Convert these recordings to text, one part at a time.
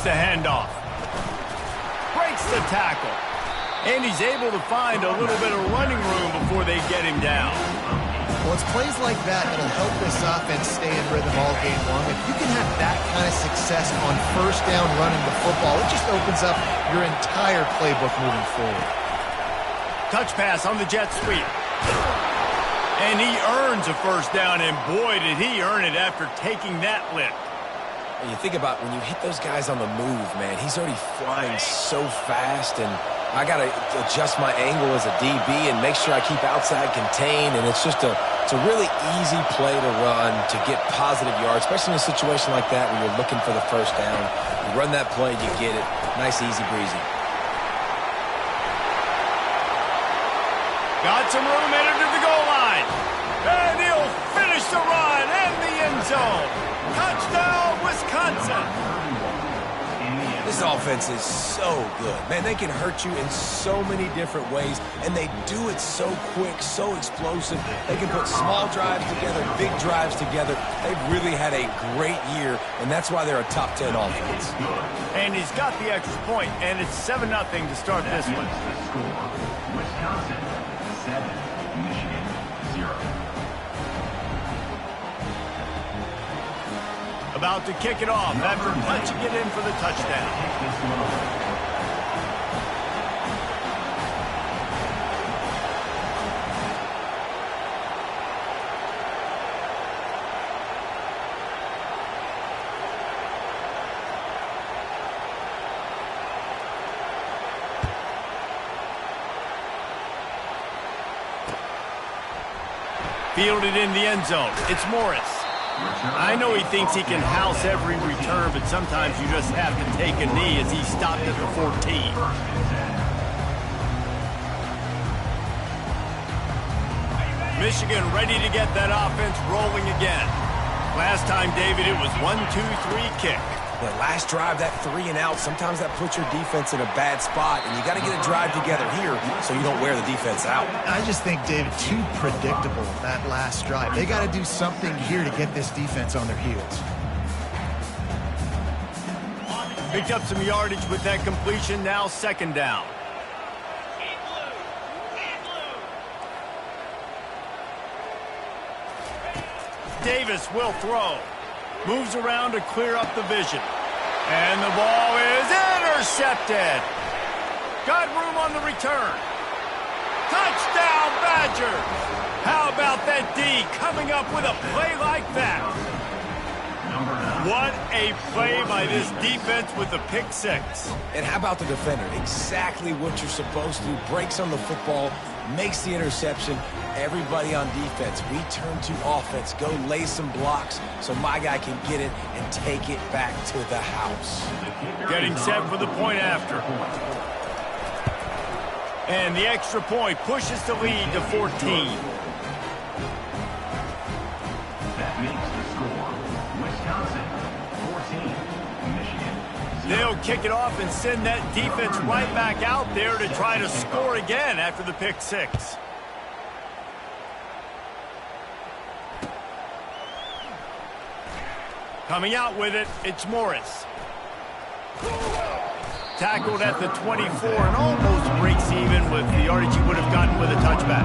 the handoff. Breaks the tackle. And he's able to find a little bit of running room before they get him down. Well, it's plays like that that'll help this offense stay in rhythm all game long. If you can have that kind of success on first down running the football, it just opens up your entire playbook moving forward. Touch pass on the jet sweep. And he earns a first down, and boy, did he earn it after taking that lift. And you think about when you hit those guys on the move, man, he's already flying so fast, and I got to adjust my angle as a DB and make sure I keep outside contained, and it's just a really easy play to run to get positive yards, especially in a situation like that where you're looking for the first down. You run that play, you get it. Nice, easy breezy. Got some room headed to the goal line. And he'll finish the run in the end zone. Touchdown, Wisconsin. This offense is so good. Man, they can hurt you in so many different ways, and they do it so quick, so explosive. They can put small drives together, big drives together. They've really had a great year, and that's why they're a top 10 offense. And he's got the extra point, and it's 7-0 to start this one. Wisconsin 7, Michigan 0. About to kick it off after punching it in for the touchdown. Fielded in the end zone. It's Morris. I know he thinks he can house every return, but sometimes you just have to take a knee as he stopped at the 14. Michigan ready to get that offense rolling again. Last time, David, it was 1-2-3 kick. But last drive, that 3 and out, sometimes that puts your defense in a bad spot, and you got to get a drive together here so you don't wear the defense out. I just think, David, too predictable, that last drive. They got to do something here to get this defense on their heels. Picked up some yardage with that completion, now second down. Davis will throw. Moves around to clear up the vision. And the ball is intercepted. Got room on the return. Touchdown, Badgers! How about that D coming up with a play like that? What a play by this defense with the pick six. And how about the defender? Exactly what you're supposed to do. Breaks on the football, makes the interception. Everybody on defense, we turn to offense. Go lay some blocks so my guy can get it and take it back to the house. Getting set for the point after. And the extra point pushes the lead to 14. That makes the score Wisconsin 14, Michigan 0. They'll kick it off and send that defense right back out there to try to score again after the pick six. Coming out with it, it's Morris. Tackled at the 24 and almost breaks even with the yardage he would have gotten with a touchback.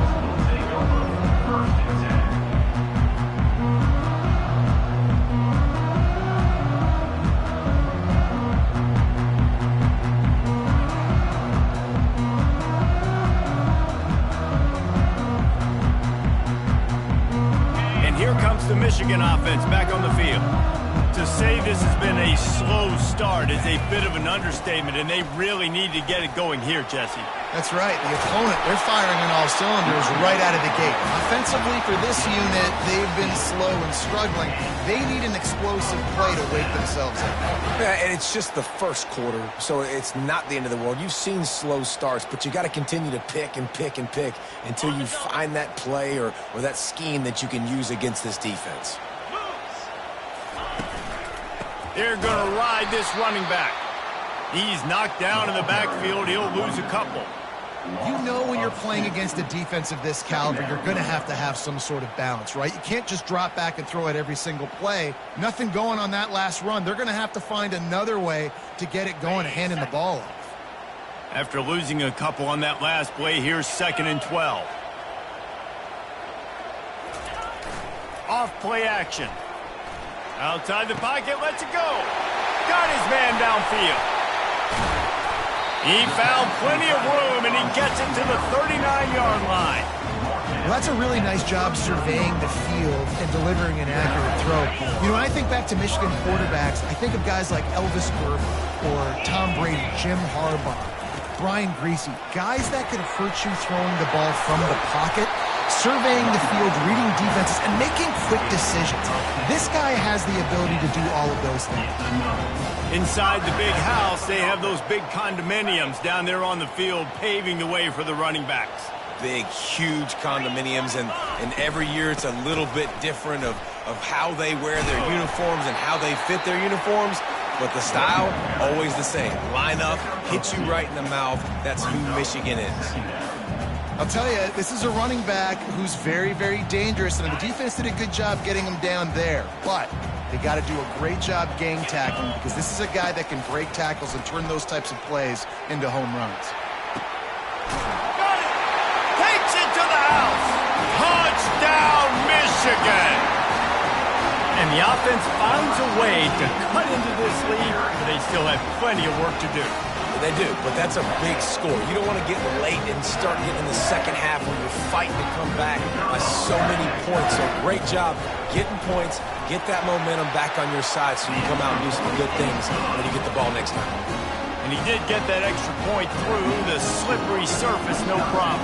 And here comes the Michigan offense back on the field. To say this has been a slow start is a bit of an understatement, and they really need to get it going here, Jesse. That's right. The opponent, they're firing on all cylinders right out of the gate. Offensively, for this unit, they've been slow and struggling. They need an explosive play to wake themselves up. Yeah, and it's just the first quarter, so it's not the end of the world. You've seen slow starts, but you got to continue to pick and pick and pick until you find that play or that scheme that you can use against this defense. They're going to ride this running back. He's knocked down in the backfield. He'll lose a couple. You know when you're playing against a defense of this caliber, you're going to have some sort of balance, right? You can't just drop back and throw it every single play. Nothing going on that last run. They're going to have to find another way to get it going and handing the ball off. After losing a couple on that last play, here's 2nd and 12. Off play action. Outside the pocket, lets it go. Got his man downfield. He found plenty of room, and he gets it to the 39-yard line. Well, that's a really nice job surveying the field and delivering an accurate throw. You know, when I think back to Michigan quarterbacks, I think of guys like Elvis Gerber or Tom Brady, Jim Harbaugh, Brian Griese, guys that could hurt you throwing the ball from the pocket, surveying the field, reading defenses, and making quick decisions. This guy has the ability to do all of those things. Inside the big house, they have those big condominiums down there on the field paving the way for the running backs. Big, huge condominiums, and every year it's a little bit different of how they wear their uniforms and how they fit their uniforms, but the style, always the same. Line up, hit you right in the mouth. That's who Michigan is. I'll tell you, this is a running back who's very, very dangerous, and the defense did a good job getting him down there, but they got to do a great job gang tackling because this is a guy that can break tackles and turn those types of plays into home runs. Got it! Takes it to the house! Touchdown, Michigan! And the offense finds a way to cut into this lead, but they still have plenty of work to do. They do, but that's a big score. You don't want to get late and start getting in the second half when you're fighting to come back by so many points. So great job getting points, get that momentum back on your side so you come out and do some good things when you get the ball next time. And he did get that extra point through the slippery surface, no problem.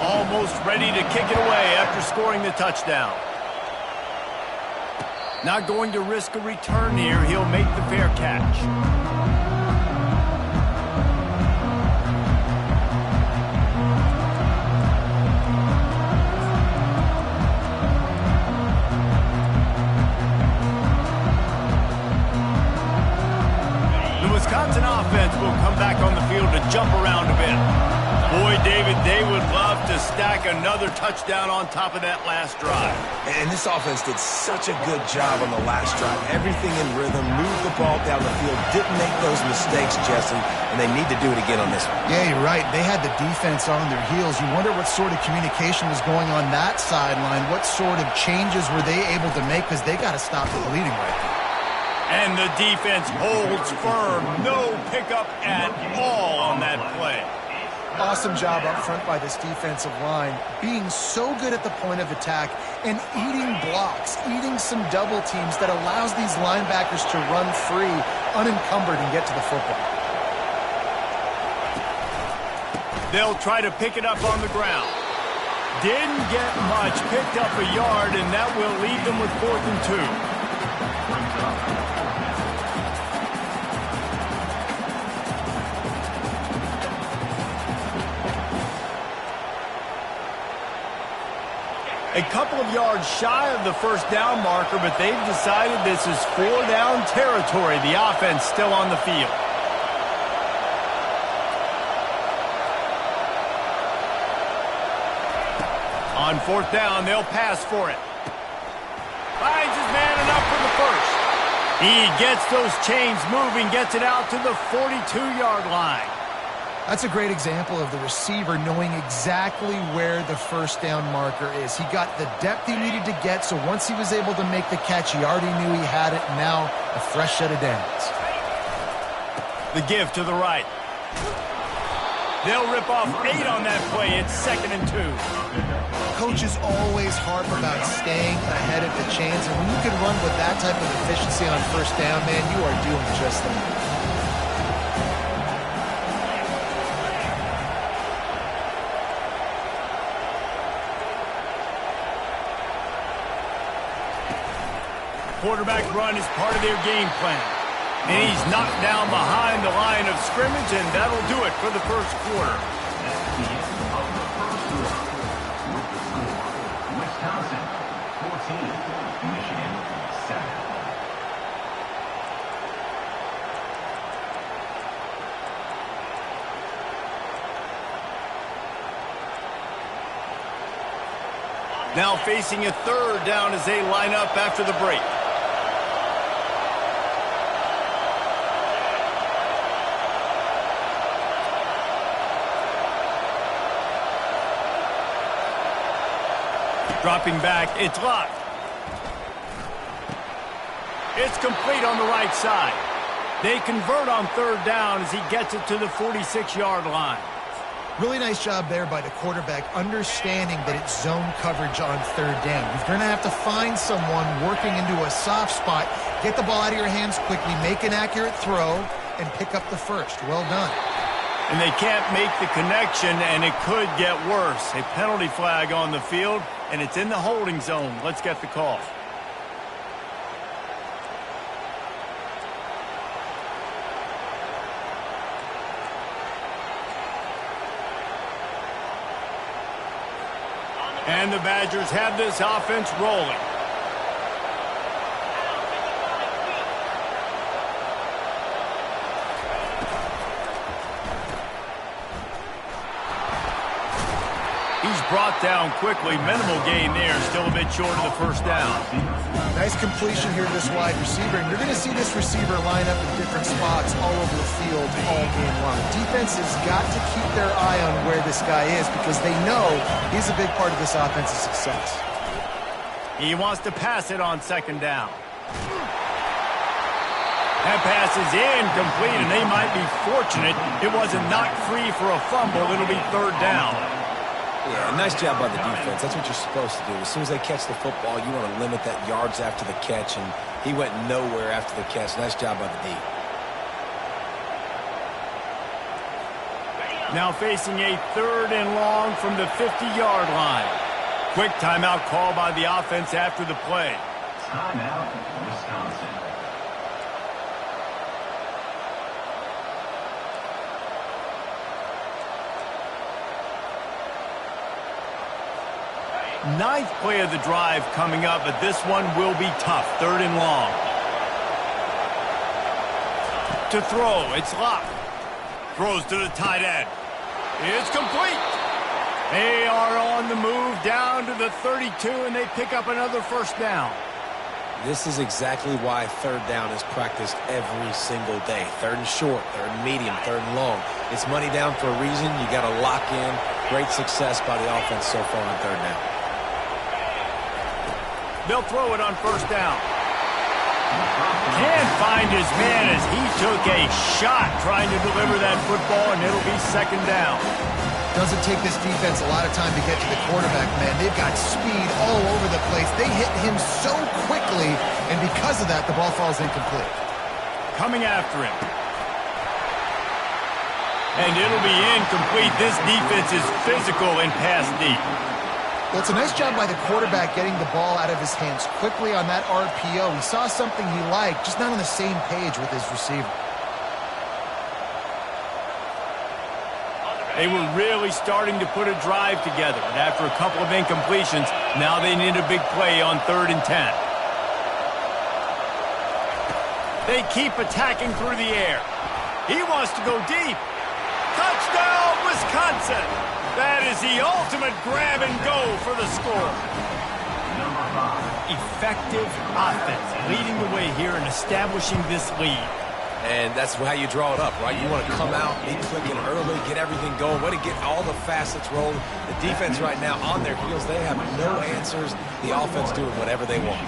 Almost ready to kick it away after scoring the touchdown. Not going to risk a return here. He'll make the fair catch. Wisconsin offense will come back on the field to jump around a bit. Boy, David, they would love to stack another touchdown on top of that last drive. And this offense did such a good job on the last drive. Everything in rhythm, moved the ball down the field, didn't make those mistakes, Jesse, and they need to do it again on this one. Yeah, you're right. They had the defense on their heels. You wonder what sort of communication was going on that sideline. What sort of changes were they able to make because they got to stop the bleeding right now. And the defense holds firm. No pickup at all on that play. Awesome job up front by this defensive line, being so good at the point of attack and eating blocks, eating some double teams that allows these linebackers to run free, unencumbered, and get to the football. They'll try to pick it up on the ground. Didn't get much, picked up a yard, and that will leave them with 4th and 2. A couple of yards shy of the first down marker, but they've decided this is 4-down territory. The offense still on the field. On 4th down, they'll pass for it. Finds his man enough for the first. He gets those chains moving, gets it out to the 42-yard line. That's a great example of the receiver knowing exactly where the first down marker is. He got the depth he needed to get, so once he was able to make the catch, he already knew he had it. Now, a fresh set of downs. The give to the right. They'll rip off 8 on that play. It's 2nd and 2. Coaches always harp about staying ahead of the chains, and when you can run with that type of efficiency on first down, man, you are doing just that. Quarterback run is part of their game plan. And he's knocked down behind the line of scrimmage, and that'll do it for the first quarter. That's the end of the first quarter. With the score, Wisconsin 14, Michigan 7. Now facing a third down as they line up after the break. Dropping back, it's locked. It's complete on the right side. They convert on third down as he gets it to the 46-yard line. Really nice job there by the quarterback, understanding that it's zone coverage on third down. You're going to have to find someone working into a soft spot, get the ball out of your hands quickly, make an accurate throw, and pick up the first. Well done. And they can't make the connection, and it could get worse. A penalty flag on the field, and it's in the holding zone. Let's get the call. And the Badgers have this offense rolling. He's brought down quickly. Minimal gain there. Still a bit short of the first down. Nice completion here to this wide receiver. And you're going to see this receiver line up in different spots all over the field all game long. Defense has got to keep their eye on where this guy is because they know he's a big part of this offense's success. He wants to pass it on second down. That pass is incomplete, and they might be fortunate it wasn't knocked free for a fumble. It'll be third down. Yeah, nice job by the defense. That's what you're supposed to do. As soon as they catch the football, you want to limit that yards after the catch, and he went nowhere after the catch. Nice job by the D. Now facing a third and long from the 50-yard line. Quick timeout call by the offense after the play. Timeout, Wisconsin. Ninth play of the drive coming up, but this one will be tough. Third and long. To throw, it's locked. Throws to the tight end. It's complete. They are on the move down to the 32, and they pick up another first down. This is exactly why third down is practiced every single day. Third and short, third and medium, third and long. It's money down for a reason. You got to lock in. Great success by the offense so far on third down. They'll throw it on first down. Can't find his man as he took a shot trying to deliver that football, and it'll be second down. Doesn't take this defense a lot of time to get to the quarterback, man. They've got speed all over the place. They hit him so quickly, and because of that, the ball falls incomplete. Coming after him. And it'll be incomplete. This defense is physical and pass deep. Well, it's a nice job by the quarterback getting the ball out of his hands quickly on that RPO. He saw something he liked, just not on the same page with his receiver. They were really starting to put a drive together, and after a couple of incompletions, now they need a big play on 3rd and 10. They keep attacking through the air. He wants to go deep. Touchdown, Wisconsin! That is the ultimate grab and go for the score. Effective offense, leading the way here and establishing this lead. And that's how you draw it up, right? You want to come out, be clicking early, get everything going, way to get all the facets rolling. The defense right now on their heels, they have no answers. The offense doing whatever they want.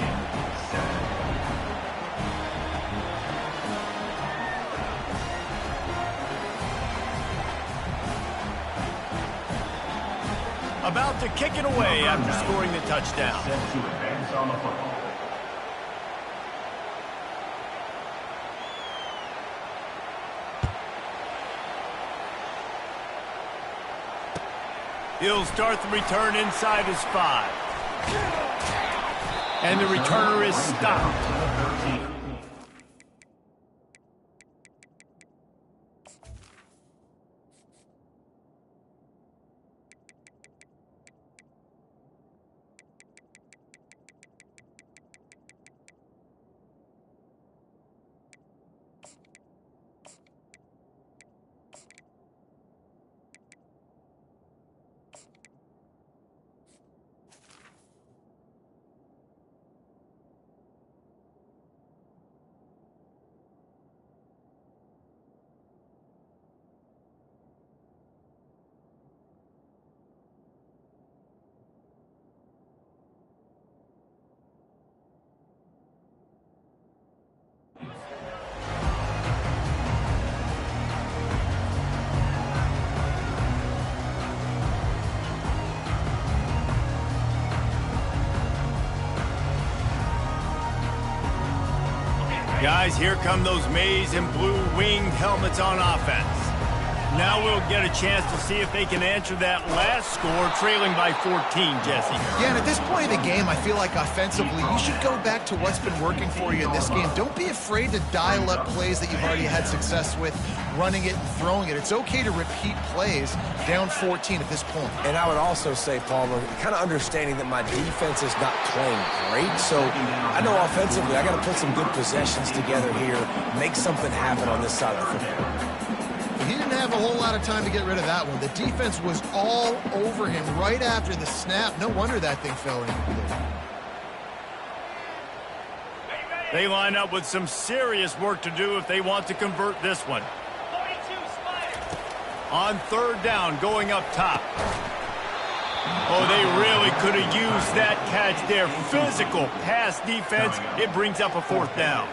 About to kick it away after scoring the touchdown. Set to advance on the football. He'll start the return inside his 5. And the returner is stopped. Guys, here come those maize and blue winged helmets on offense. Now we'll get a chance to see if they can answer that last score, trailing by 14, Jesse. Yeah, and at this point in the game, I feel like offensively, you should go back to what's been working for you in this game. Don't be afraid to dial up plays that you've already had success with, running it and throwing it. It's okay to repeat plays down 14 at this point. And I would also say, Palmer, kind of understanding that my defense is not playing great, so I know offensively I got to put some good possessions together here, make something happen on this side of the football. He didn't have a whole lot of time to get rid of that one. The defense was all over him right after the snap. No wonder that thing fell incomplete. They line up with some serious work to do if they want to convert this one. On third down, going up top. Oh, they really could have used that catch there. Physical pass defense. It brings up a fourth down.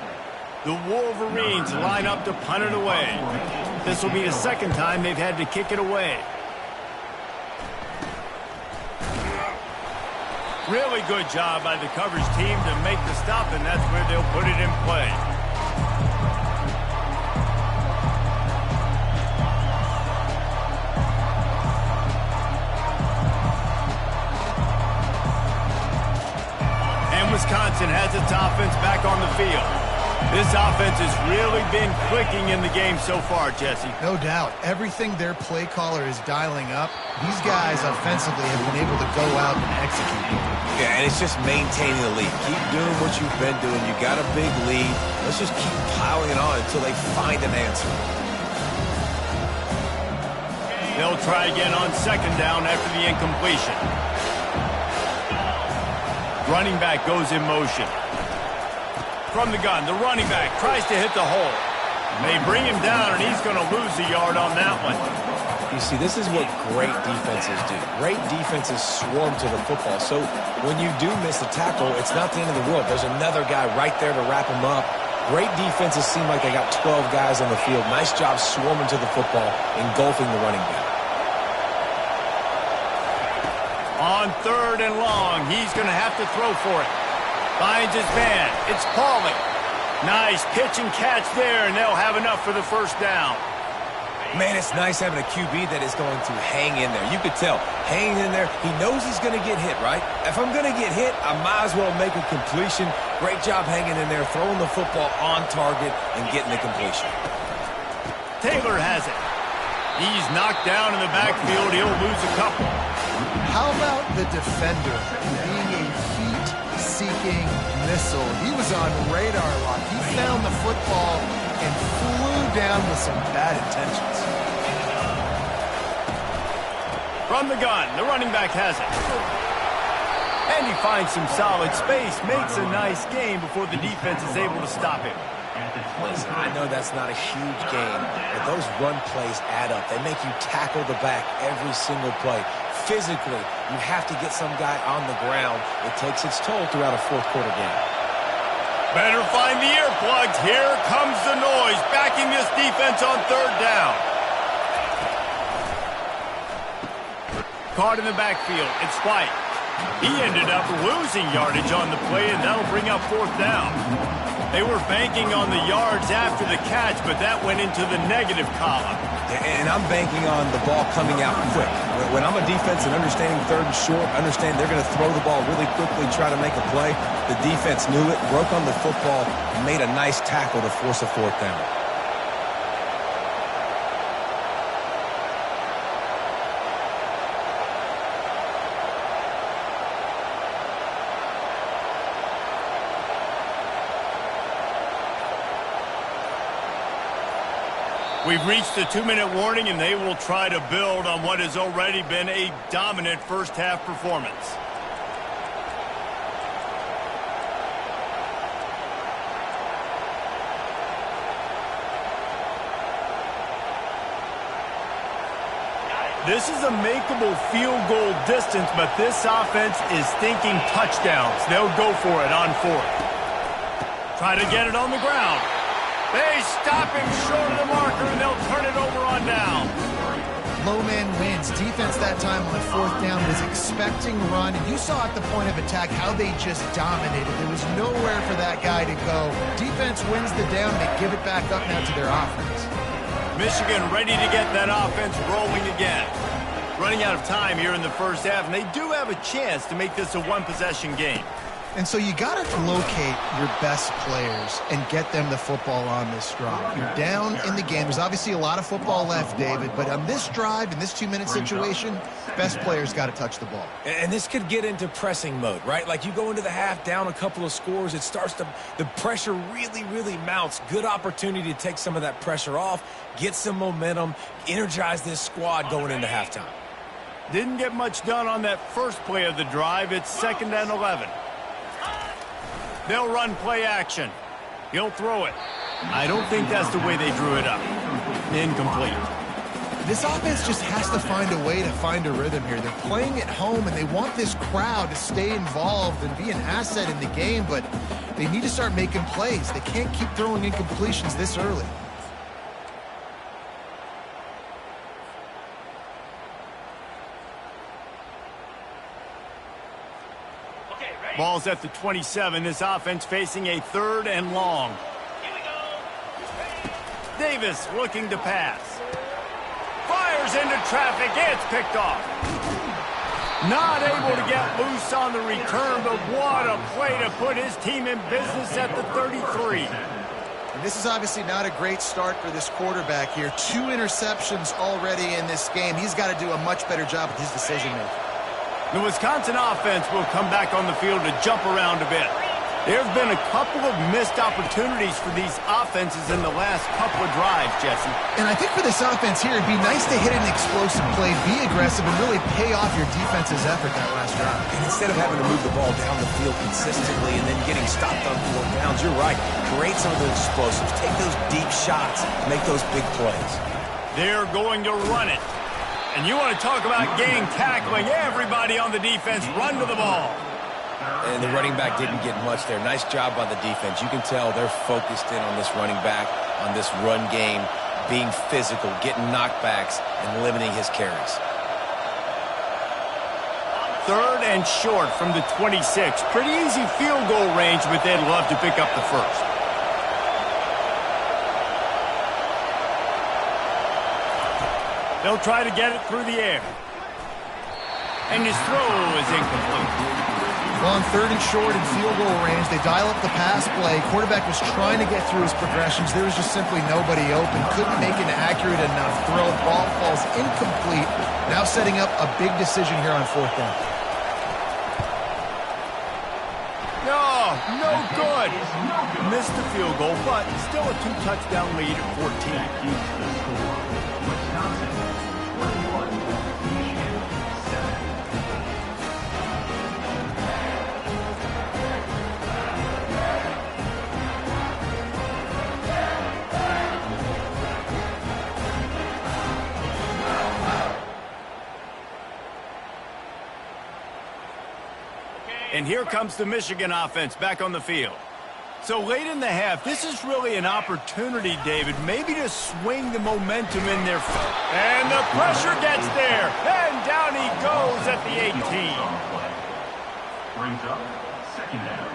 The Wolverines line up to punt it away. This will be the second time they've had to kick it away. Really good job by the coverage team to make the stop, and that's where they'll put it in play. And Wisconsin has its offense back on the field. This offense has really been clicking in the game so far, Jesse. No doubt. Everything their play caller is dialing up, these guys offensively have been able to go out and execute. Yeah, and it's just maintaining the lead. Keep doing what you've been doing. You got a big lead. Let's just keep piling it on until they find an answer. They'll try again on second down after the incompletion. Running back goes in motion. From the gun, the running back tries to hit the hole. They bring him down, and he's going to lose a yard on that one. You see, this is what great defenses do. Great defenses swarm to the football. So when you do miss a tackle, it's not the end of the world. There's another guy right there to wrap him up. Great defenses seem like they got 12 guys on the field. Nice job swarming to the football, engulfing the running back. On third and long, he's going to have to throw for it. Finds his man. It's Pauling. Nice pitch and catch there, and they'll have enough for the first down. Man, it's nice having a QB that is going to hang in there. You could tell, hanging in there, he knows he's going to get hit, right? If I'm going to get hit, I might as well make a completion. Great job hanging in there, throwing the football on target and getting the completion. Taylor has it. He's knocked down in the backfield. He'll lose a couple. How about the defender being a heat-seeking missile? He was on radar lock. He found the football and flew down with some bad intentions. From the gun, the running back has it. And he finds some solid space, makes a nice game before the defense is able to stop him. Listen, I know that's not a huge game, but those run plays add up. They make you tackle the back every single play. Physically, you have to get some guy on the ground. It takes its toll throughout a fourth-quarter game. Better find the earplugs. Here comes the noise, backing this defense on third down. Caught in the backfield. It's White. He ended up losing yardage on the play, and that'll bring up fourth down. They were banking on the yards after the catch, but that went into the negative column. And I'm banking on the ball coming out quick. When I'm a defense and understanding third and short, understand they're going to throw the ball really quickly, try to make a play. The defense knew it, broke on the football, and made a nice tackle to force a fourth down. We've reached the 2-minute warning, and they will try to build on what has already been a dominant first-half performance. This is a makeable field goal distance, but this offense is thinking touchdowns. They'll go for it on fourth. Try to get it on the ground. They stop him short of the marker, and they'll turn it over on down. low man wins. Defense that time on 4th down was expecting run, and you saw at the point of attack how they just dominated. There was nowhere for that guy to go. Defense wins the down, and they give it back up now to their offense. Michigan ready to get that offense rolling again. Running out of time here in the first half, and they do have a chance to make this a one-possession game. And so you got to locate your best players and get them the football on this drive. You're down in the game. There's obviously a lot of football left, David, but on this drive, in this 2-minute situation, best players got to touch the ball. And this could get into pressing mode, right? Like you go into the half down a couple of scores, it starts to, the pressure really, really mounts. Good opportunity to take some of that pressure off, get some momentum, energize this squad going into halftime. Didn't get much done on that first play of the drive. It's 2nd and 11. They'll run play action. He'll throw it. I don't think that's the way they drew it up. Incomplete. This offense just has to find a way to find a rhythm here. They're playing at home, and they want this crowd to stay involved and be an asset in the game, but they need to start making plays. They can't keep throwing incompletions this early. Ball's at the 27. This offense facing a 3rd and long. Here we go. Davis looking to pass. Fires into traffic. It's picked off. Not able to get loose on the return, but what a play to put his team in business at the 33. And this is obviously not a great start for this quarterback here. 2 interceptions already in this game. He's got to do a much better job with his decision-making. The Wisconsin offense will come back on the field to jump around a bit. There have been a couple of missed opportunities for these offenses in the last couple of drives, Jesse. And I think for this offense here, it'd be nice to hit an explosive play, be aggressive, and really pay off your defense's effort that last drive. And instead of having to move the ball down the field consistently and then getting stopped on 4 downs, you're right. Create some of those explosives. Take those deep shots. Make those big plays. They're going to run it. And you want to talk about gang tackling. Everybody on the defense run to the ball. And the running back didn't get much there. Nice job by the defense. You can tell they're focused in on this running back, on this run game, being physical, getting knockbacks, and limiting his carries. 3rd and short from the 26. Pretty easy field goal range, but they'd love to pick up the first. They'll try to get it through the air. And his throw is incomplete. Well, on 3rd and short in field goal range, they dial up the pass play. Quarterback was trying to get through his progressions. There was just simply nobody open. Couldn't make an accurate enough throw. Ball falls incomplete. Now setting up a big decision here on 4th down. No good. Missed the field goal, but still a 2-touchdown lead at 14. And here comes the Michigan offense back on the field. So late in the half, this is really an opportunity, David, maybe to swing the momentum in their favor. And the pressure gets there. And down he goes at the 18. Brings up 2nd down.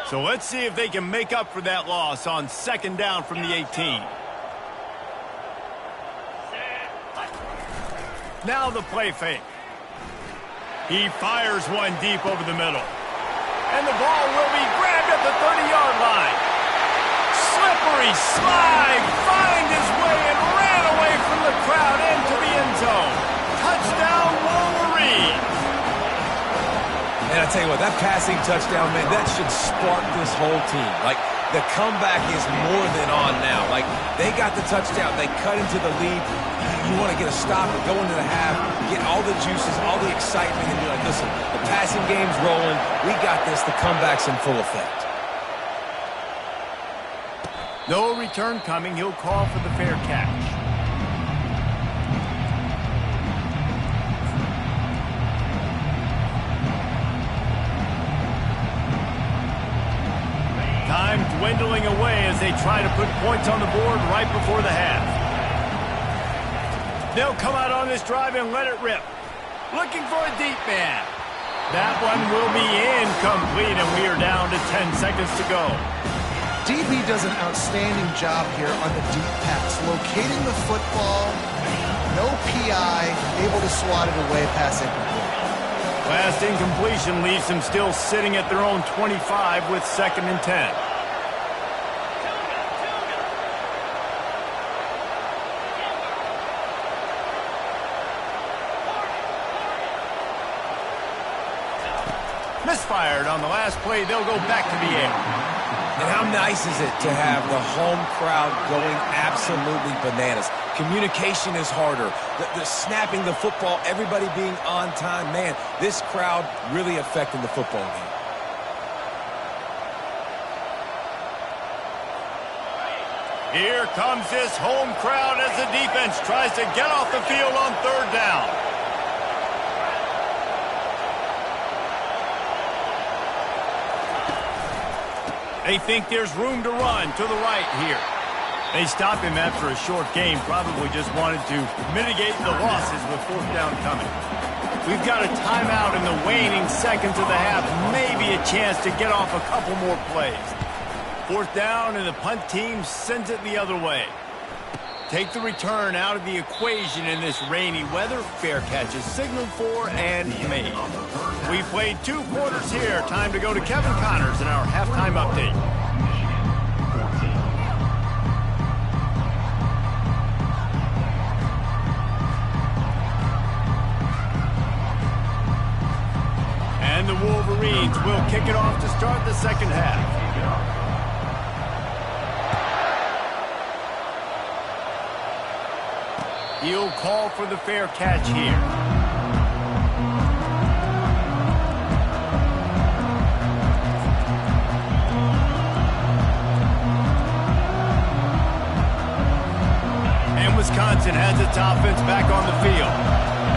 So let's see if they can make up for that loss on 2nd down from the 18. Now the play fake. He fires one deep over the middle. And the ball will be grabbed at the 30-yard line. Slippery slide, find his way and ran away from the crowd into the end zone. Touchdown, Wolverines. And I tell you what, that passing touchdown, man, that should spark this whole team. Like, the comeback is more than on now. Like, they got the touchdown. They cut into the lead. You want to get a stop and go into the half, get all the juices, all the excitement, and be like, listen, the passing game's rolling. We got this. The comeback's in full effect. No return coming. He'll call for the fair catch. dwindling away as they try to put points on the board right before the half. They'll come out on this drive and let it rip. Looking for a deep man. That one will be incomplete, and we are down to 10 seconds to go. DB does an outstanding job here on the deep pass, locating the football, no PI, able to swat it away past incomplete. Last incompletion leaves them still sitting at their own 25 with 2nd and 10. Misfired on the last play. They'll go back to the air. And how nice is it to have the home crowd going absolutely bananas? Communication is harder. The snapping the football, everybody being on time. Man, this crowd really affecting the football game. Here comes this home crowd as the defense tries to get off the field on 3rd down. They think there's room to run to the right here. They stop him after a short game, probably just wanted to mitigate the losses with 4th down coming. We've got a timeout in the waning seconds of the half, maybe a chance to get off a couple more plays. 4th down, and the punt team sends it the other way. Take the return out of the equation in this rainy weather. Fair catch is signaled for and made. We played 2 quarters here. Time to go to Kevin Connors in our halftime update. And the Wolverines will kick it off to start the 2nd half. He'll call for the fair catch here. And Wisconsin has its offense back on the field.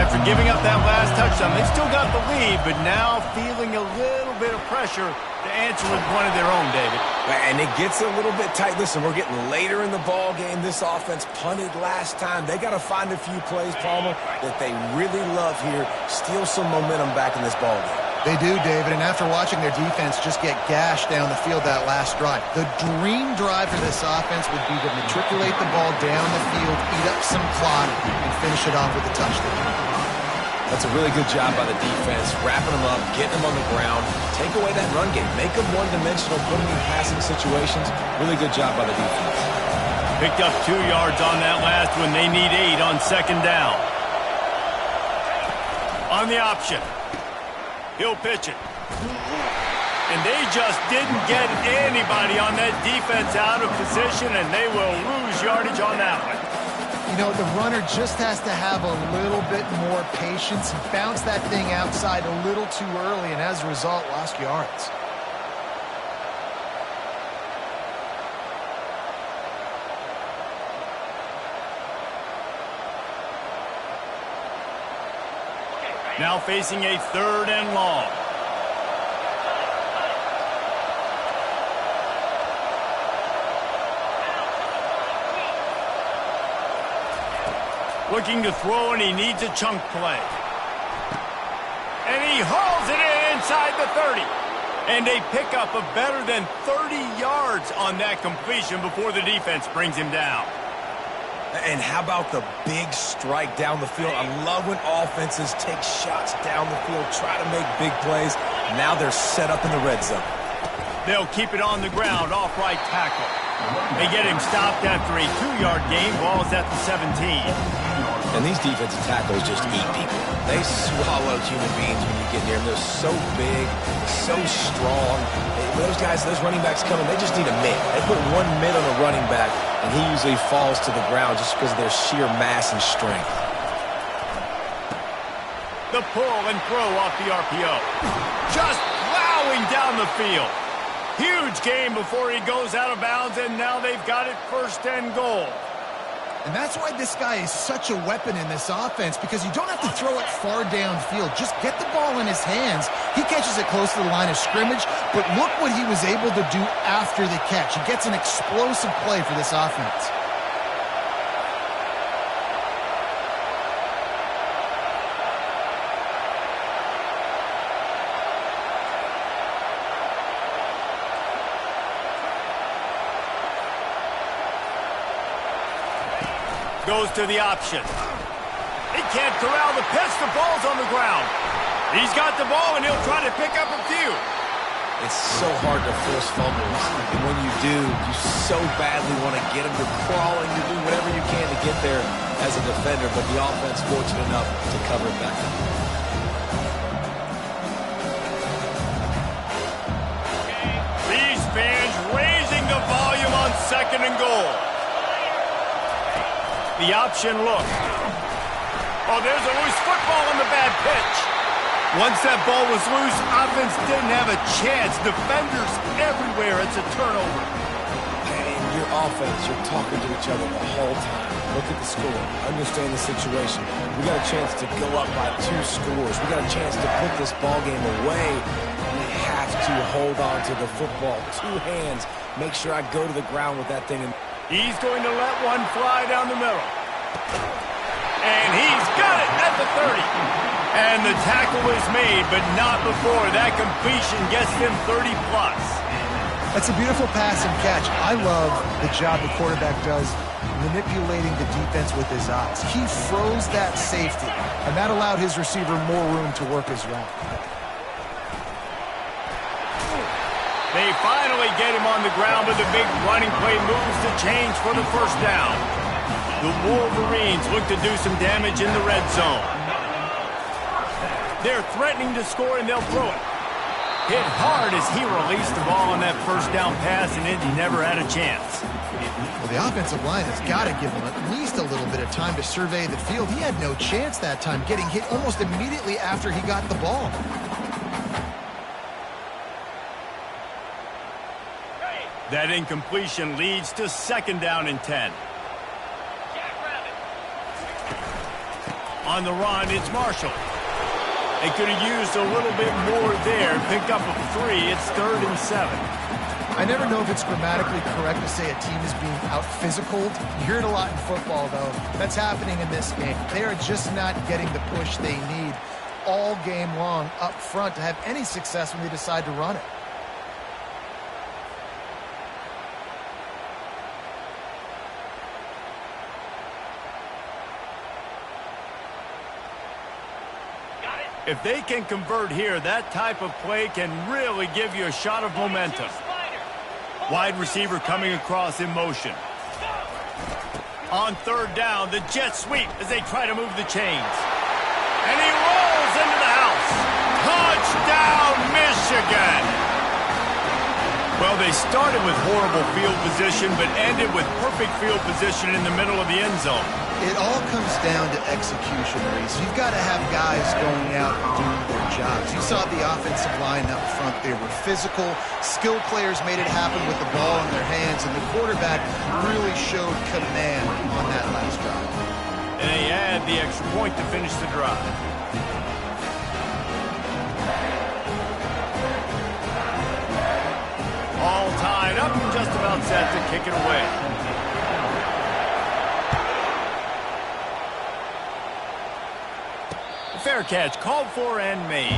After giving up that last touchdown, they've still got the lead, but now feeling a little bit of pressure to answer with one of their own, David. And it gets a little bit tight. Listen, we're getting later in the ball game. This offense punted last time. They got to find a few plays, Palmer, that they really love here. Steal some momentum back in this ball game. They do, David, and after watching their defense just get gashed down the field that last drive, the dream drive for this offense would be to matriculate the ball down the field, eat up some clock, and finish it off with a touchdown. That's a really good job by the defense, wrapping them up, getting them on the ground, take away that run game, make them one-dimensional, put them in passing situations. Really good job by the defense. Picked up 2 yards on that last one. They need 8 on 2nd down. On the option. He'll pitch it. And they just didn't get anybody on that defense out of position, and they will lose yardage on that one. You know, the runner just has to have a little bit more patience. He bounced that thing outside a little too early, and as a result, lost yards. Now facing a 3rd and long. Looking to throw, and he needs a chunk play. And he hauls it in inside the 30. And they pick up a better than 30 yards on that completion before the defense brings him down. And how about the big strike down the field? I love when offenses take shots down the field, try to make big plays. Now they're set up in the red zone. They'll keep it on the ground, off right tackle. They get him stopped after a 2-yard gain. Ball's at the 17. And these defensive tackles just eat people. They swallow human beings when you get near them. They're so big, so strong. Those guys, those running backs coming, they just need a mid. They put one mid on a running back, and he usually falls to the ground just because of their sheer mass and strength. The pull and throw off the RPO. Just plowing down the field. Huge gain before he goes out of bounds, and now they've got it 1st and goal. And that's why this guy is such a weapon in this offense, because you don't have to throw it far downfield. Just get the ball in his hands. He catches it close to the line of scrimmage, but look what he was able to do after the catch. He gets an explosive play for this offense. Goes to the option. He can't corral the pitch. The ball's on the ground. He's got the ball, and he'll try to pick up a few. It's so hard to force fumbles. And when you do, you so badly want to get them. You're crawling. You do whatever you can to get there as a defender, but the offense fortunate enough to cover it back up. These fans raising the volume on 2nd and goal. The option look. Oh, there's a loose football on the bad pitch. Once that ball was loose, offense didn't have a chance. Defenders everywhere. It's a turnover. And your offense, you're talking to each other the whole time. Look at the score. Understand the situation. We got a chance to go up by 2 scores. We got a chance to put this ball game away. We have to hold on to the football. 2 hands. Make sure I go to the ground with that thing. He's going to let one fly down the middle. And he's got it at the 30. And the tackle is made, but not before that completion gets him 30-plus. That's a beautiful pass and catch. I love the job the quarterback does manipulating the defense with his eyes. He froze that safety, and that allowed his receiver more room to work his route. They finally get him on the ground, but the big running play moves the chains for the first down. The Wolverines look to do some damage in the red zone. They're threatening to score, and they'll throw it. Hit hard as he released the ball on that first down pass, and Indy never had a chance. Well, the offensive line has got to give him at least a little bit of time to survey the field. He had no chance that time, getting hit almost immediately after he got the ball. That incompletion leads to 2nd down and 10. On the run, it's Marshall. They could have used a little bit more there. Picked up a 3. It's 3rd and 7. I never know if it's grammatically correct to say a team is being out-physicaled. You hear it a lot in football, though. That's happening in this game. They are just not getting the push they need all game long up front to have any success when they decide to run it. If they can convert here, that type of play can really give you a shot of momentum. Wide receiver coming across in motion. On 3rd down, the jet sweep as they try to move the chains. And he rolls into the house. Touchdown, Michigan! Well, they started with horrible field position, but ended with perfect field position in the middle of the end zone. It all comes down to execution, Reese. You've got to have guys going out and doing their jobs. You saw the offensive line up front. They were physical. Skilled players made it happen with the ball in their hands, and the quarterback really showed command on that last drive. And they add the extra point to finish the drive. All tied up and just about set to kick it away. Fair catch called for and made.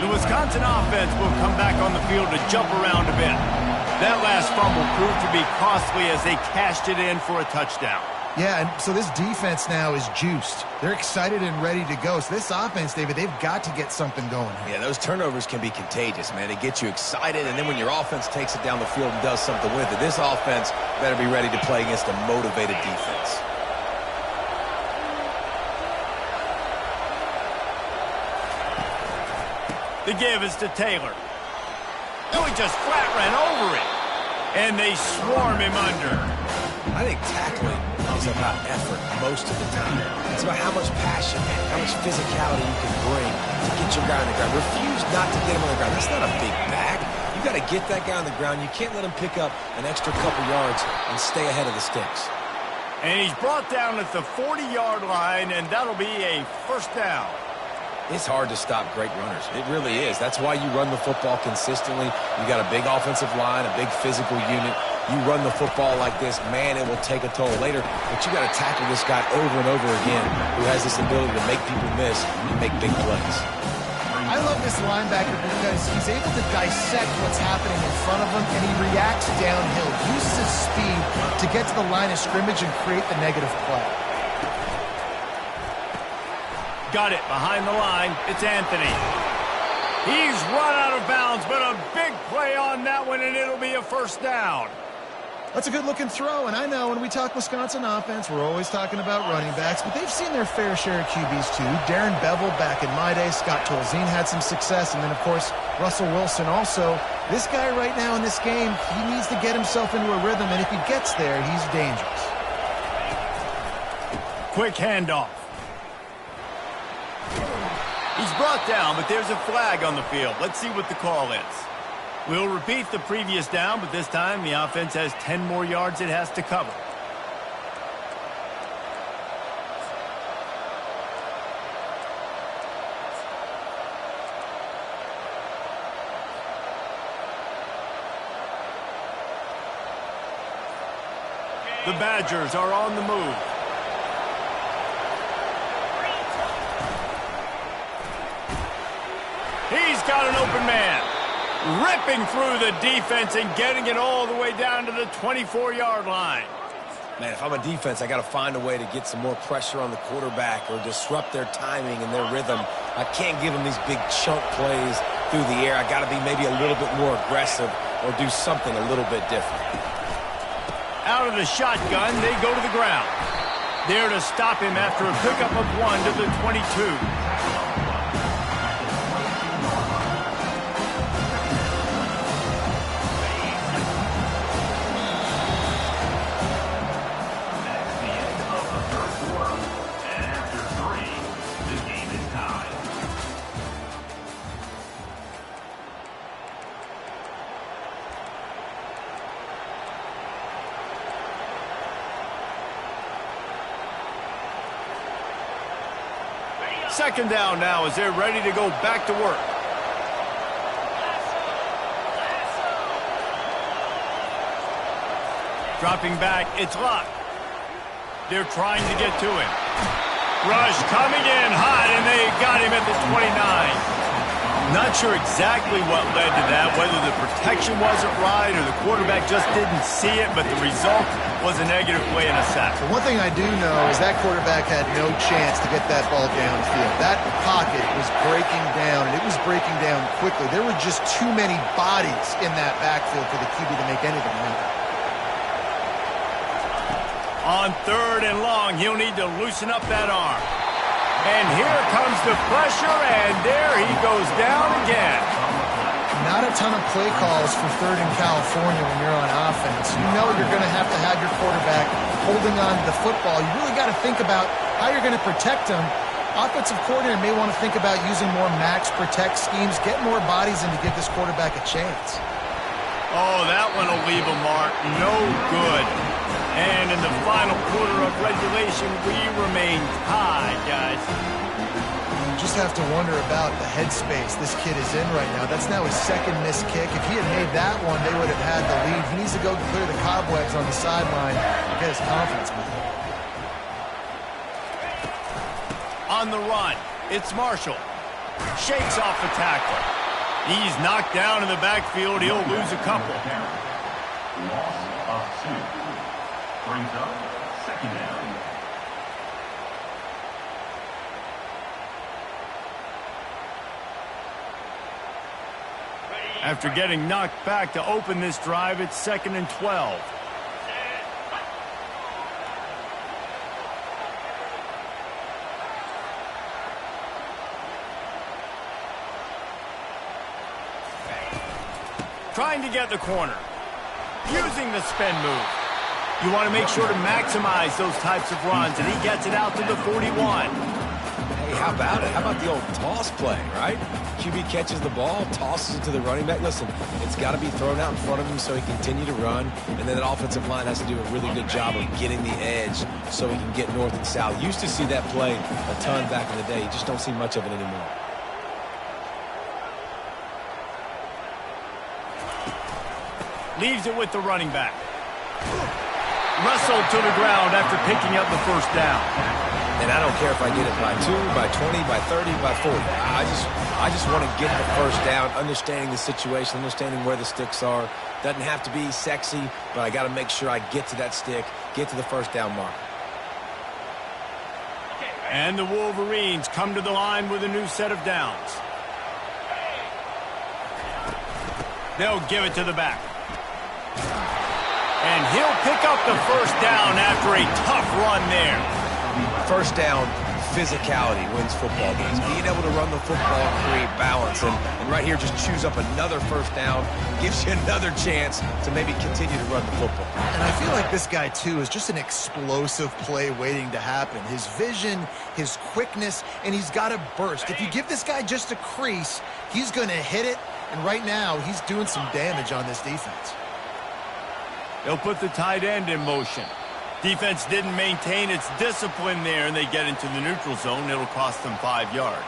The Wisconsin offense will come back on the field to jump around a bit. That last fumble proved to be costly as they cashed it in for a touchdown. Yeah, and so this defense now is juiced. They're excited and ready to go. So this offense, David, they've got to get something going. Yeah, those turnovers can be contagious, man. They get you excited, and then when your offense takes it down the field and does something with it, this offense better be ready to play against a motivated defense. The give is to Taylor. Oh, he just flat ran over it. And they swarm him under. I think tackling is about effort most of the time. It's about how much passion, how much physicality you can bring to get your guy on the ground. Refuse not to get him on the ground. That's not a big back. You got to get that guy on the ground. You can't let him pick up an extra couple yards and stay ahead of the sticks. And he's brought down at the 40-yard line, and that'll be a first down. It's hard to stop great runners. It really is. That's why you run the football consistently. You got a big offensive line, a big physical unit. You run the football like this, man, it will take a toll later. But you got to tackle this guy over and over again who has this ability to make people miss and make big plays. I love this linebacker because he's able to dissect what's happening in front of him, and he reacts downhill, uses his speed to get to the line of scrimmage and create the negative play. Got it behind the line. It's Anthony. He's run out of bounds, but a big play on that one, and it'll be a first down. That's a good-looking throw, and I know when we talk Wisconsin offense, we're always talking about running backs, but they've seen their fair share of QBs too. Darren Bevel back in my day, Scott Tolzien had some success, and then, of course, Russell Wilson also. This guy right now in this game, he needs to get himself into a rhythm, and if he gets there, he's dangerous. Quick handoff. He's brought down, but there's a flag on the field. Let's see what the call is. We'll repeat the previous down, but this time the offense has 10 more yards it has to cover. The Badgers are on the move. He's got an open man. Ripping through the defense and getting it all the way down to the 24-yard line. Man, if I'm a defense, I got to find a way to get some more pressure on the quarterback or disrupt their timing and their rhythm. I can't give them these big chunk plays through the air. I got to be maybe a little bit more aggressive or do something a little bit different. Out of the shotgun, they go to the ground. There to stop him after a pickup of 1 to the 22. Second down now as they're ready to go back to work. Dropping back, it's Luck. They're trying to get to him. Rush coming in hot, and they got him at the 29. Not sure exactly what led to that, whether the protection wasn't right or the quarterback just didn't see it, but the result was a negative play and a sack. One thing I do know is that quarterback had no chance to get that ball downfield. That pocket was breaking down, and it was breaking down quickly. There were just too many bodies in that backfield for the QB to make anything happen. On 3rd and long, he'll need to loosen up that arm. And here comes the pressure, and there he goes down again. Not a ton of play calls for 3rd and California when you're on offense. You know you're going to have your quarterback holding on to the football. You really got to think about how you're going to protect him. Offensive coordinator may want to think about using more max protect schemes, get more bodies in to give this quarterback a chance. Oh, that one will leave a mark. No good. And in the final quarter of regulation, we remain tied, guys. You just have to wonder about the headspace this kid is in right now. That's now his 2nd missed kick. If he had made that one, they would have had the lead. He needs to go clear the cobwebs on the sideline and get his confidence back. On the run, it's Marshall. Shakes off the tackle. He's knocked down in the backfield. He'll lose a couple. Loss of 2. Brings up 2nd down. After getting knocked back to open this drive, it's 2nd and 12. trying to get the corner. Using the spin move. You want to make sure to maximize those types of runs, and he gets it out to the 41. Hey, how about it? How about the old toss play, right? QB catches the ball, tosses it to the running back. Listen, it's got to be thrown out in front of him so he can continue to run, and then that offensive line has to do a really good job of getting the edge so he can get north and south. Used to see that play a ton back in the day. You just don't see much of it anymore. Leaves it with the running back. Wrestled to the ground after picking up the first down. And I don't care if I get it by 2, by 20, by 30, by 40. I just want to get the first down, understanding the situation, understanding where the sticks are. Doesn't have to be sexy, but I got to make sure I get to that stick, get to the first down mark. And the Wolverines come to the line with a new set of downs. They'll give it to the back. And he'll pick up the first down after a tough run there. First down, physicality wins football games. Being able to run the football and create balance. And right here, just choose up another first down, gives you another chance to maybe continue to run the football. And I feel like this guy, too, is just an explosive play waiting to happen. His vision, his quickness, and he's got a burst. If you give this guy just a crease, he's going to hit it. And right now, he's doing some damage on this defense. They'll put the tight end in motion. Defense didn't maintain its discipline there, and they get into the neutral zone. It'll cost them 5 yards.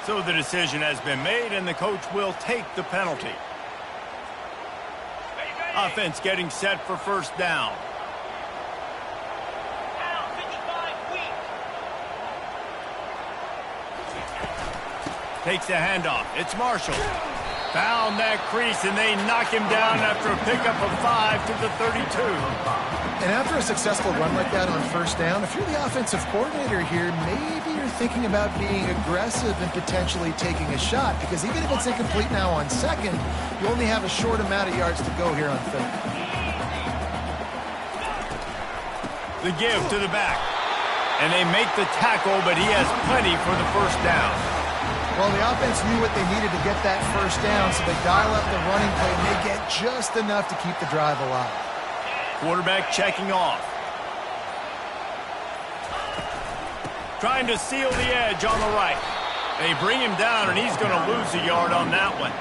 So the decision has been made, and the coach will take the penalty. Offense getting set for first down. Takes the handoff. It's Marshall. Found that crease, and they knock him down after a pickup of 5 to the 32. And after a successful run like that on first down, if you're the offensive coordinator here, maybe you're thinking about being aggressive and potentially taking a shot, because even if it's incomplete now on second, you only have a short amount of yards to go here on third. The give to the back. And they make the tackle, but he has plenty for the first down. Well, the offense knew what they needed to get that first down, so they dial up the running play, and they get just enough to keep the drive alive. Quarterback checking off. Trying to seal the edge on the right. They bring him down, and he's going to lose a yard on that one.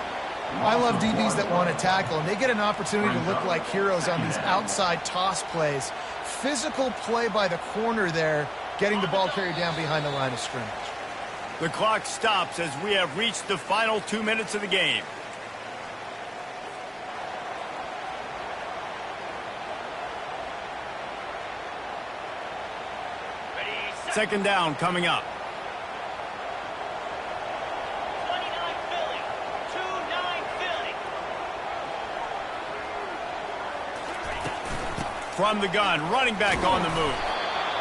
I love DBs that want to tackle, and they get an opportunity to look like heroes on these outside toss plays. Physical play by the corner there, getting the ball carried down behind the line of scrimmage. The clock stops as we have reached the final 2 minutes of the game. Second down coming up. 29 Philly. 2-9 Philly. From the gun, running back on the move.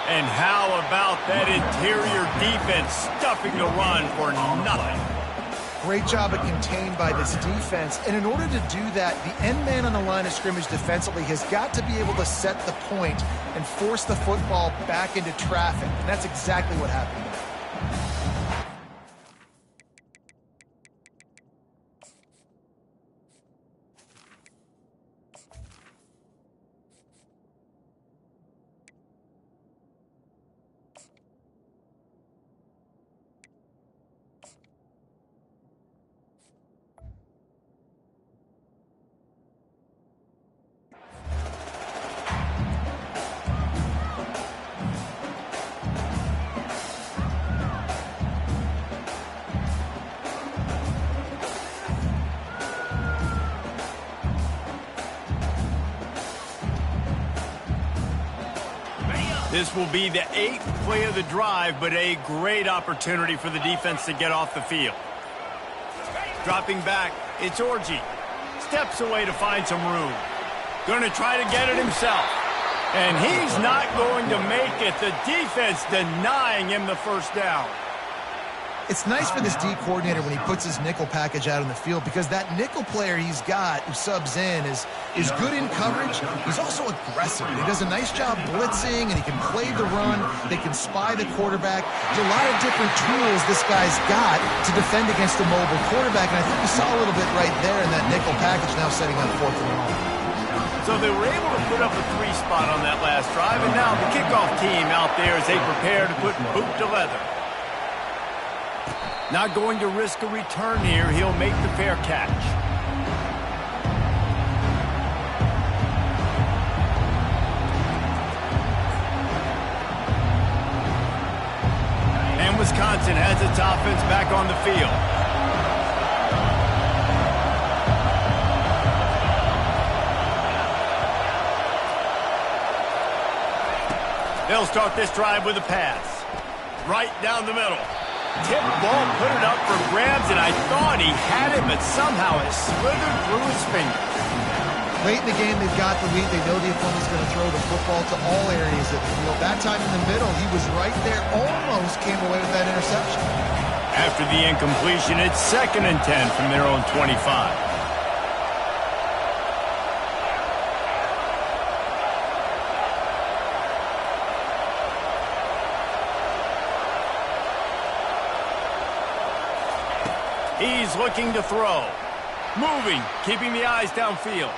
And how about that interior defense stuffing the run for nothing? Great job of contained by this defense. And in order to do that, the end man on the line of scrimmage defensively has got to be able to set the point and force the football back into traffic. And that's exactly what happened there. This will be the 8th play of the drive, but a great opportunity for the defense to get off the field. Dropping back, it's Orji. Steps away to find some room. Going to try to get it himself. And he's not going to make it. The defense denying him the first down. It's nice for this D coordinator when he puts his nickel package out on the field because that nickel player he's got who subs in is good in coverage. He's also aggressive. He does a nice job blitzing, and he can play the run. They can spy the quarterback. There's a lot of different tools this guy's got to defend against a mobile quarterback, and I think we saw a little bit right there in that nickel package now setting up 4th and long. So they were able to put up a 3 spot on that last drive, and now the kickoff team out there as they prepare to put boot to leather. Not going to risk a return here. He'll make the fair catch. And Wisconsin has its offense back on the field. They'll start this drive with a pass. Right down the middle. Tip ball, put it up for grabs, and I thought he had it, but somehow it slithered through his fingers. Late in the game, they've got the lead. They know the opponent's going to throw the football to all areas of the field. That time in the middle, he was right there, almost came away with that interception. After the incompletion, it's 2nd and 10 from their own 25. He's looking to throw. Moving, keeping the eyes downfield.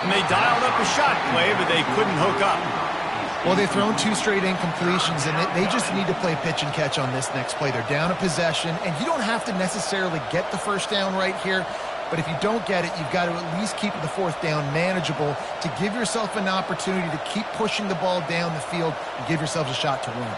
And they dialed up a shot play, but they couldn't hook up. Well, they've thrown 2 straight incompletions, and they just need to play pitch and catch on this next play. They're down a possession, and you don't have to necessarily get the 1st down right here, but if you don't get it, you've got to at least keep the 4th down manageable to give yourself an opportunity to keep pushing the ball down the field and give yourselves a shot to win.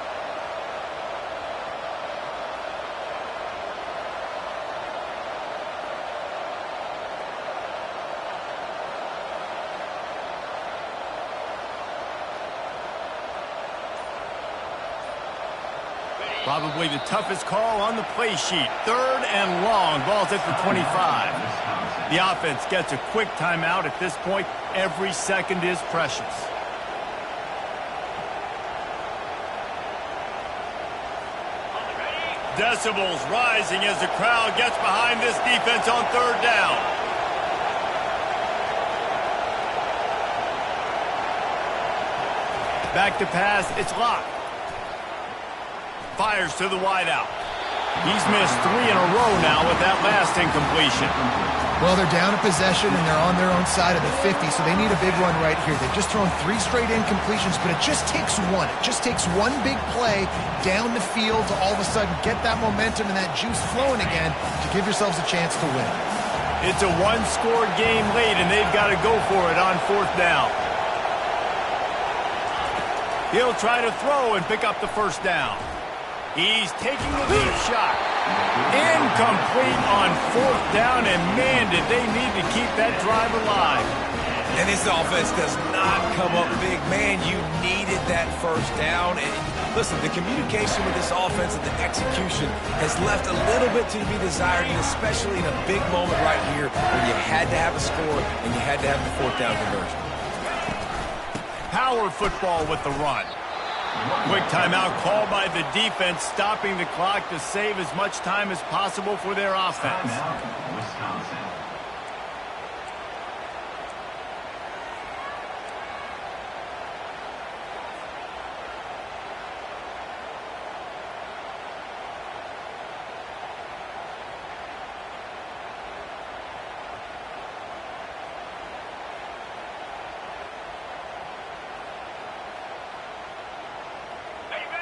Probably the toughest call on the play sheet. 3rd and long. Ball's at the 25. The offense gets a quick timeout at this point. Every second is precious. Decibels rising as the crowd gets behind this defense on 3rd down. Back to pass. It's locked. Fires to the wideout. He's missed 3 in a row now with that last incompletion. Well, they're down a possession, and they're on their own side of the 50, so they need a big run right here. They've just thrown 3 straight incompletions, but it just takes one. It just takes one big play down the field to all of a sudden get that momentum and that juice flowing again to give yourselves a chance to win. It's a 1-score game late, and they've got to go for it on 4th down. He'll try to throw and pick up the 1st down. He's taking the deep shot. Incomplete on 4th down, and man, did they need to keep that drive alive. And this offense does not come up big. Man, you needed that 1st down. And listen, the communication with this offense and the execution has left a little bit to be desired, and especially in a big moment right here where you had to have a score and you had to have the 4th down conversion. Power football with the run. Quick timeout called by the defense, stopping the clock to save as much time as possible for their offense. Timeout, Wisconsin.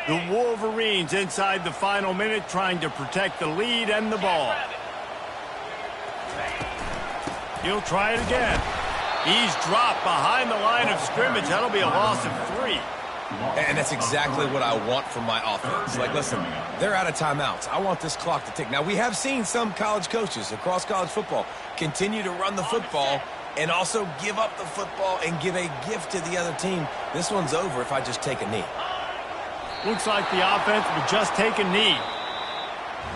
The Wolverines inside the final minute trying to protect the lead and the ball. He'll try it again. He's dropped behind the line of scrimmage. That'll be a loss of 3. And that's exactly what I want from my offense. Like, listen, they're out of timeouts. I want this clock to tick. Now, we have seen some college coaches across college football continue to run the football and also give up the football and give a gift to the other team. This one's over if I just take a knee. Looks like the offense will just take a knee.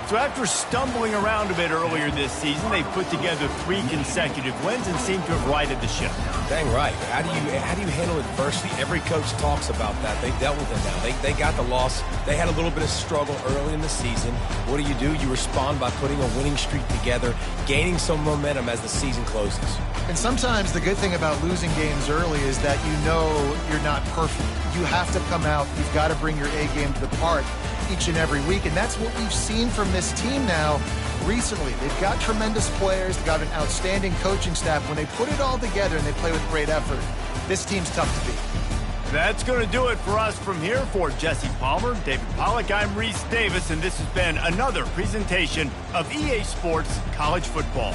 So after stumbling around a bit earlier this season, they put together 3 consecutive wins and seem to have righted the ship. Dang right. How do you handle adversity? Every coach talks about that. They dealt with it now. They got the loss. They had a little bit of struggle early in the season. What do? You respond by putting a winning streak together, gaining some momentum as the season closes. And sometimes the good thing about losing games early is that you know you're not perfect. You have to come out. You've got to bring your A game to the part each and every week, and that's what we've seen from this team now recently. They've got tremendous players. They've got an outstanding coaching staff. When they put it all together and they play with great effort, this team's tough to beat. That's going to do it for us from here. For Jesse Palmer, David Pollack, I'm Reese Davis, and this has been another presentation of EA Sports College Football.